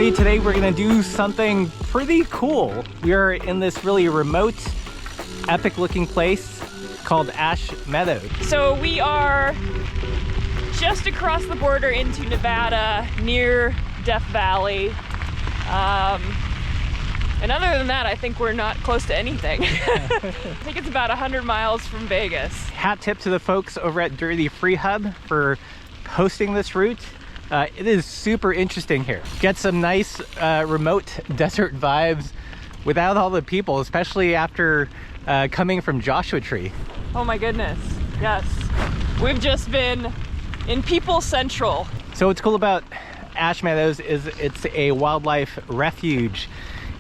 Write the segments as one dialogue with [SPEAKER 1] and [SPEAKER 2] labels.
[SPEAKER 1] everybody. Today we're gonna do something pretty cool. We are in this really remote, epic looking place called Ash Meadows.
[SPEAKER 2] So we are just across the border into Nevada, near Death Valley. And other than that, I think we're not close to anything. I think it's about 100 miles from Vegas.
[SPEAKER 1] Hat tip to the folks over at Dirty Free Hub for hosting this route. It is super interesting here. Get some nice remote desert vibes without all the people, especially after coming from Joshua Tree.
[SPEAKER 2] Oh my goodness, yes. We've just been in People Central.
[SPEAKER 1] So what's cool about Ash Meadows is it's a wildlife refuge,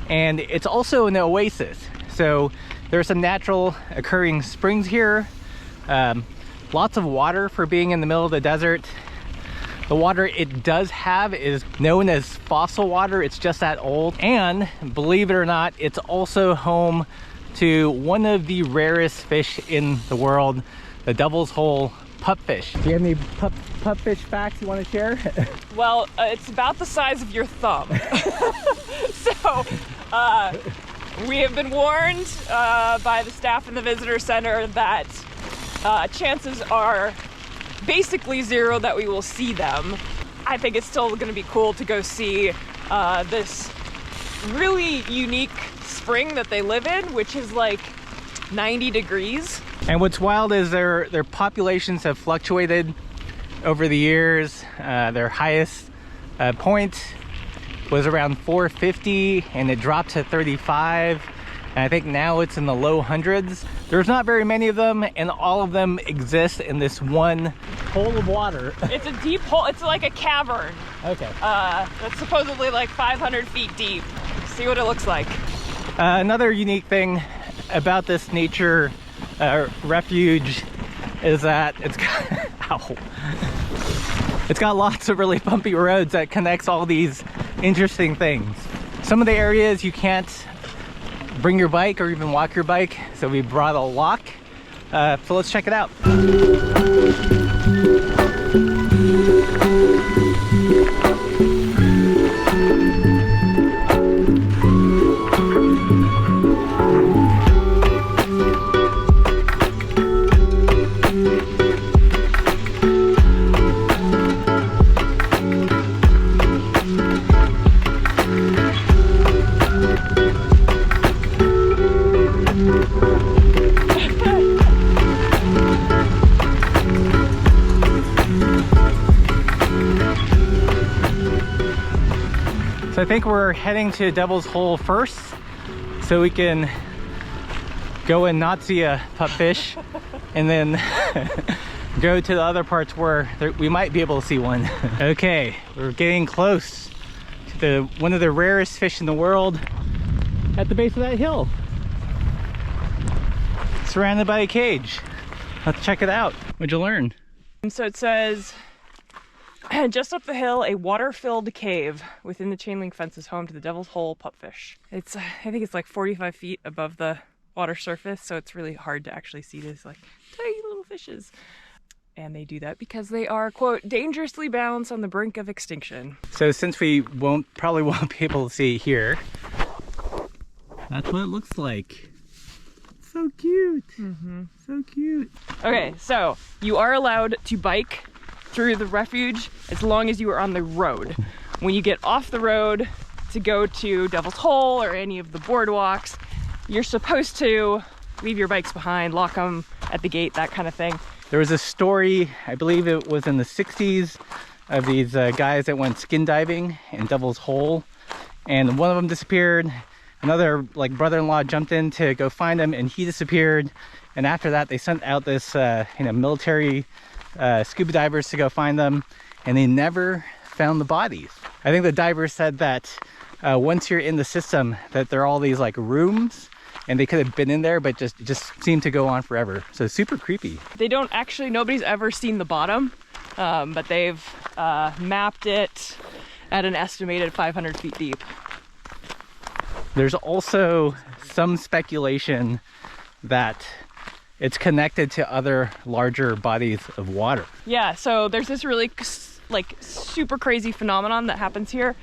[SPEAKER 1] and it's also an oasis. So there are some natural occurring springs here, lots of water for being in the middle of the desert. The water it does have is known as fossil water. It's just that old. And believe it or not, it's also home to one of the rarest fish in the world, the Devil's Hole pupfish. Do you have any pupfish facts you want to share?
[SPEAKER 2] Well, it's about the size of your thumb. So, we have been warned by the staff in the visitor center that chances are basically zero that we will see them. I think it's still going to be cool to go see this really unique spring that they live in, which is like 90 degrees.
[SPEAKER 1] And what's wild is their populations have fluctuated over the years. Their highest point was around 450 and it dropped to 35. And I think now it's in the low hundreds. There's not very many of them, and all of them exist in this one hole of water.
[SPEAKER 2] It's a deep hole. It's like a cavern.
[SPEAKER 1] Okay.
[SPEAKER 2] That's supposedly like 500 feet deep. See what it looks like.
[SPEAKER 1] Another unique thing about this nature refuge is that it's got, ow. It's got lots of really bumpy roads that connects all these interesting things. Some of the areas you can't bring your bike or even walk your bike, so we brought a lock. So let's check it out. So I think we're heading to Devil's Hole first, so we can go and not see a pupfish, and then go to the other parts where we might be able to see one. Okay, we're getting close to one of the rarest fish in the world at the base of that hill, surrounded by a cage. Let's check it out. What'd you learn?
[SPEAKER 2] So it says, just up the hill, a water-filled cave within the chain link fence is home to the Devil's Hole pupfish. It's, I think it's like 45 feet above the water surface, so it's really hard to actually see these like tiny little fishes. And they do that because they are, quote, dangerously balanced on the brink of extinction.
[SPEAKER 1] So since we probably won't be able to see here, that's what it looks like. So cute. Mm-hmm. So cute.
[SPEAKER 2] Okay, so you are allowed to bike through the refuge as long as you are on the road. When you get off the road to go to Devil's Hole or any of the boardwalks, you're supposed to leave your bikes behind, lock them at the gate, that kind of thing.
[SPEAKER 1] There was a story, I believe it was in the 60s, of these guys that went skin diving in Devil's Hole, and one of them disappeared. Another like brother-in-law jumped in to go find him, and he disappeared. And after that, they sent out this military scuba divers to go find them, and they never found the bodies. I think the divers said that once you're in the system, that there are all these like rooms, and they could have been in there, but just seemed to go on forever. So super creepy.
[SPEAKER 2] They don't actually, nobody's ever seen the bottom, but they've mapped it at an estimated 500 feet deep.
[SPEAKER 1] There's also some speculation that it's connected to other larger bodies of water.
[SPEAKER 2] Yeah, so there's this really like super crazy phenomenon that happens here.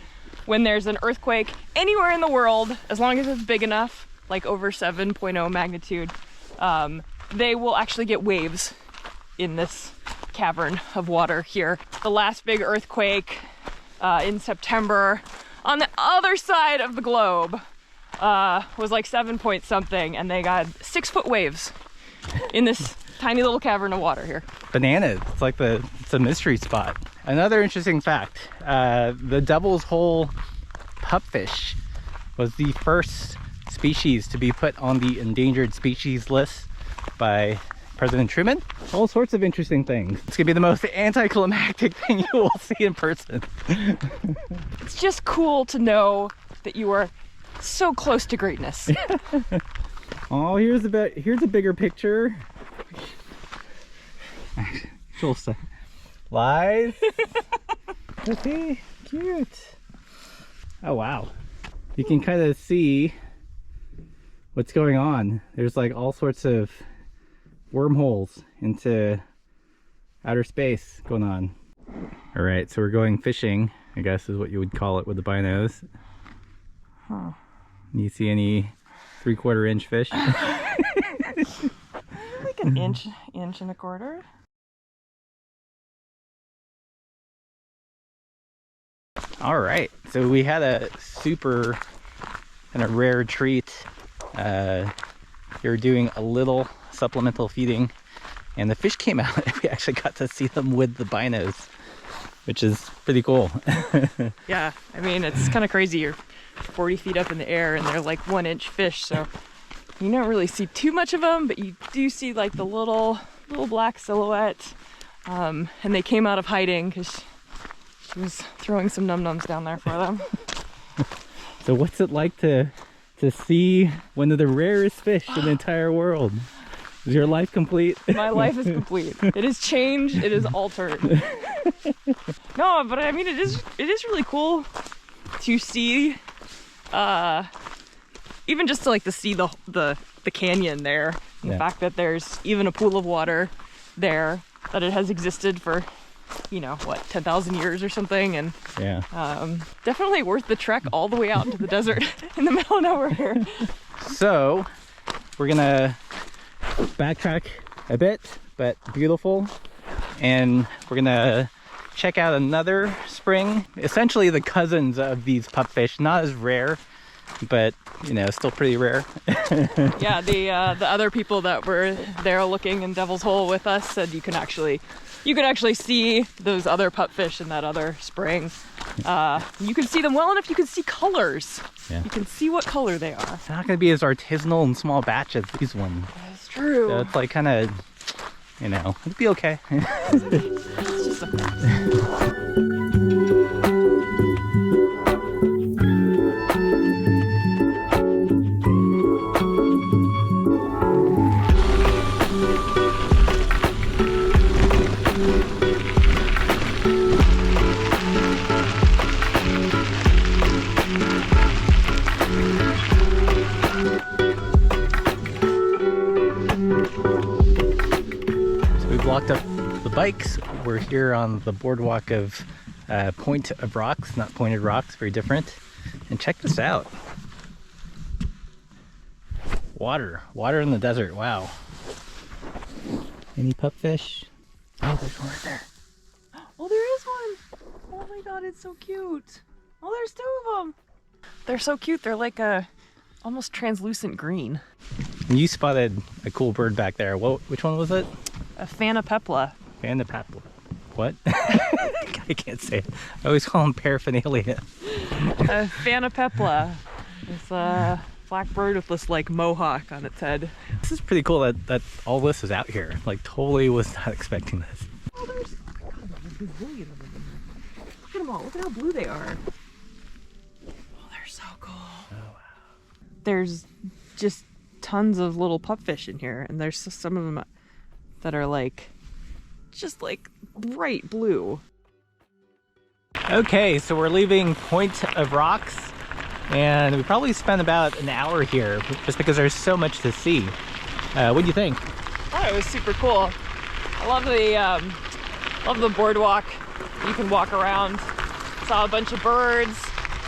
[SPEAKER 2] when there's an earthquake anywhere in the world, as long as it's big enough, like over 7.0 magnitude, they will actually get waves in this cavern of water here. The last big earthquake in September on the other side of the globe was like 7 point something, and they got 6-foot waves in this tiny little cavern of water here.
[SPEAKER 1] Bananas. It's a mystery spot. Another interesting fact, the Devil's Hole pupfish was the first species to be put on the endangered species list by President Truman. All sorts of interesting things. It's gonna be the most anticlimactic thing you will see in person.
[SPEAKER 2] It's just cool to know that you are so close to greatness.
[SPEAKER 1] Oh, here's a bigger picture. Lies. Okay, cute. Oh wow. You can kind of see what's going on. There's like all sorts of wormholes into outer space going on. All right, so we're going fishing, I guess is what you would call it with the binos.
[SPEAKER 2] Huh.
[SPEAKER 1] You see any 3/4 inch fish?
[SPEAKER 2] Like an inch and a quarter.
[SPEAKER 1] All right, so we had a super kind of rare treat. We were doing a little supplemental feeding, and the fish came out, and we actually got to see them with the binos, which is pretty cool.
[SPEAKER 2] Yeah, I mean, it's kind of crazy. You're 40 feet up in the air, and they're like 1 inch fish, so you don't really see too much of them, but you do see like the little black silhouette. And they came out of hiding because she was throwing some num-nums down there for them.
[SPEAKER 1] So what's it like to see one of the rarest fish in the entire world? Is your life complete?
[SPEAKER 2] My life is complete. It has changed. It is altered. No, but I mean, it is really cool to see, even just to like to see the canyon there, and the fact that there's even a pool of water there, that it has existed for, you know, what, 10,000 years or something, and
[SPEAKER 1] yeah,
[SPEAKER 2] definitely worth the trek all the way out into the desert in the middle of nowhere.
[SPEAKER 1] So we're gonna backtrack a bit, but beautiful, and we're gonna check out another spring, essentially the cousins of these pupfish. Not as rare, but you know, still pretty rare.
[SPEAKER 2] Yeah, the other people that were there looking in Devil's Hole with us said you can actually see those other pupfish in that other spring. You can see them well enough. You can see colors.
[SPEAKER 1] Yeah.
[SPEAKER 2] You can see what color they are.
[SPEAKER 1] It's not gonna be as artisanal and small batch as these ones.
[SPEAKER 2] That's true.
[SPEAKER 1] So it's like kind of, you know, it'll be okay.
[SPEAKER 2] It's just a
[SPEAKER 1] Locked up the bikes. We're here on the boardwalk of Point of Rocks, not Pointed Rocks, very different. And check this out. Water in the desert, wow. Any pupfish? Oh, there's one right there.
[SPEAKER 2] Oh, there is one. Oh my god, it's so cute. Oh, there's 2 of them. They're so cute. They're like a almost translucent green.
[SPEAKER 1] And you spotted a cool bird back there. Which one was it?
[SPEAKER 2] A Phanapepla.
[SPEAKER 1] Phanapepla. What? I can't say it. I always call them paraphernalia.
[SPEAKER 2] A Phanapepla. It's a black bird with this like mohawk on its head.
[SPEAKER 1] This is pretty cool that all this is out here. Like, totally was not expecting this.
[SPEAKER 2] Oh, oh my god, there's a gazillion of them in there. Look at them all. Look at how blue they are. Oh, they're so cool. Oh, wow. There's just tons of little pupfish in here, and there's some of them that are like just like bright blue.
[SPEAKER 1] Okay, so we're leaving Point of Rocks, and we probably spent about an hour here just because there's so much to see. What do you think?
[SPEAKER 2] Oh, it was super cool. I love the boardwalk. You can walk around. Saw a bunch of birds.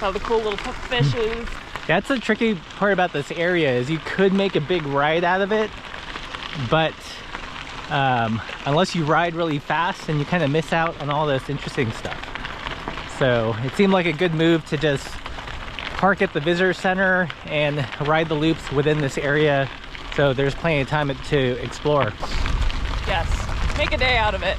[SPEAKER 2] All the cool little pufferfishes.
[SPEAKER 1] That's the tricky part about this area is you could make a big ride out of it, but unless you ride really fast, and you kind of miss out on all this interesting stuff. So it seemed like a good move to just park at the visitor center and ride the loops within this area, so there's plenty of time to explore.
[SPEAKER 2] Yes, make a day out of it.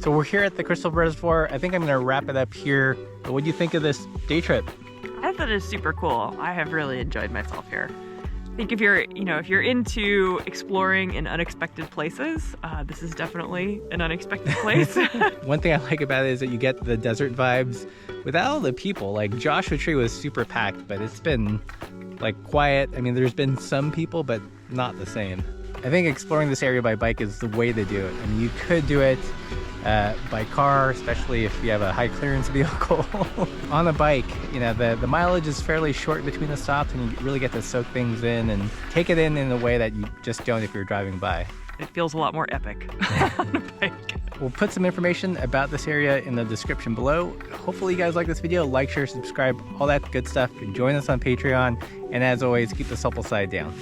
[SPEAKER 1] So we're here at the Crystal Reservoir. I think I'm gonna wrap it up here. But what do you think of this day trip?
[SPEAKER 2] I thought it was super cool. I have really enjoyed myself here. I think if you're, if you're into exploring in unexpected places, this is definitely an unexpected place.
[SPEAKER 1] One thing I like about it is that you get the desert vibes without all the people. Like Joshua Tree was super packed, but it's been like quiet. I mean, there's been some people, but not the same. I think exploring this area by bike is the way to do it. I mean, you could do it by car, especially if you have a high clearance vehicle. On a bike, the mileage is fairly short between the stops, and you really get to soak things in and take it in a way that you just don't if you're driving by.
[SPEAKER 2] It feels a lot more epic on a bike.
[SPEAKER 1] We'll put some information about this area in the description below. Hopefully you guys like this video. Like, share, subscribe, all that good stuff. And join us on Patreon. And as always, keep the supple side down.